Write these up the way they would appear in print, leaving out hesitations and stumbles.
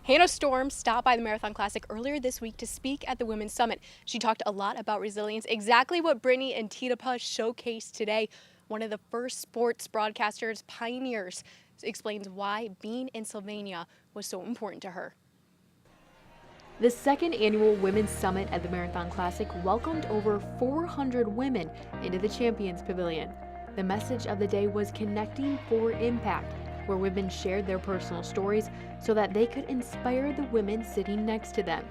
Hannah Storm stopped by the Marathon Classic earlier this week to speak at the Women's Summit. She talked a lot about resilience, exactly what Brittany and Titapa showcased today. One of the first sports broadcasters, pioneers, explains why being in Sylvania was so important to her. The second annual Women's Summit at the Marathon Classic welcomed over 400 women into the Champions Pavilion. The message of the day was connecting for impact, where women shared their personal stories so that they could inspire the women sitting next to them.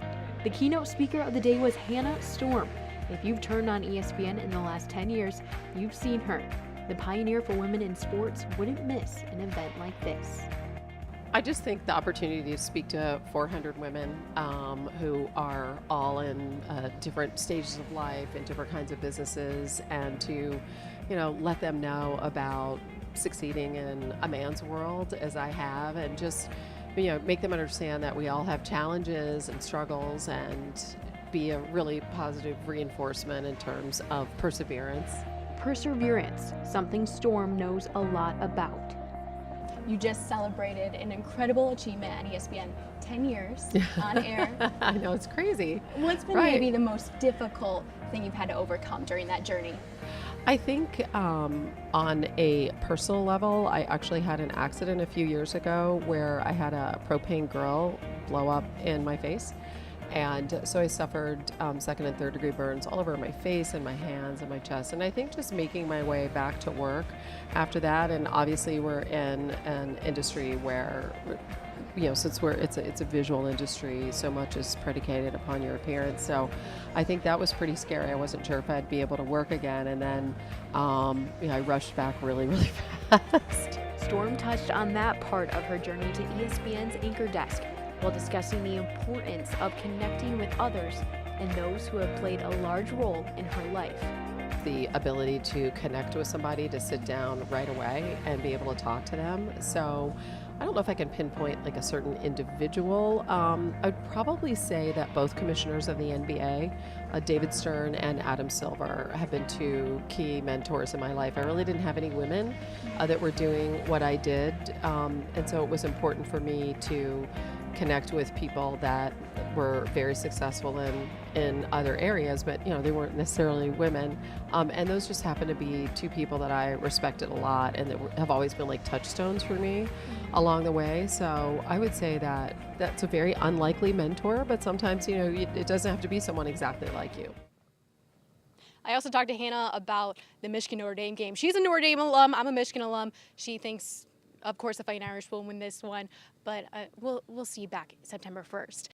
The keynote speaker of the day was Hannah Storm. If you've turned on ESPN in the last 10 years, you've seen her. The pioneer for women in sports wouldn't miss an event like this. I just think the opportunity to speak to 400 women who are all in different stages of life and different kinds of businesses, and to, let them know about succeeding in a man's world as I have, and just, make them understand that we all have challenges and struggles, and be a really positive reinforcement in terms of perseverance. Perseverance, something Storm knows a lot about. You just celebrated an incredible achievement at ESPN, 10 years on air. I know, it's crazy. What's been maybe the most difficult thing you've had to overcome during that journey? I think on a personal level, I actually had an accident a few years ago where I had a propane grill blow up in my face. And so I suffered second and third degree burns all over my face and my hands and my chest. And I think just making my way back to work after that, and obviously we're in an industry where, since it's a visual industry, so much is predicated upon your appearance. So I think that was pretty scary. I wasn't sure if I'd be able to work again. And then I rushed back really, really fast. Storm touched on that part of her journey to ESPN's anchor desk, while discussing the importance of connecting with others and those who have played a large role in her life. The ability to connect with somebody, to sit down right away and be able to talk to them. So I don't know if I can pinpoint like a certain individual. I'd probably say that both commissioners of the NBA, David Stern and Adam Silver, have been two key mentors in my life. I really didn't have any women that were doing what I did, and so it was important for me to connect with people that were very successful in other areas, but they weren't necessarily women, and those just happen to be two people that I respected a lot and that have always been like touchstones for me along the way. So I would say that that's a very unlikely mentor, but sometimes it doesn't have to be someone exactly like you. I also talked to Hannah about the Michigan Notre Dame game. She's a Notre Dame alum. I'm a Michigan alum. She thinks, of course, the Fighting Irish will win this one, but we'll see you back September 1st.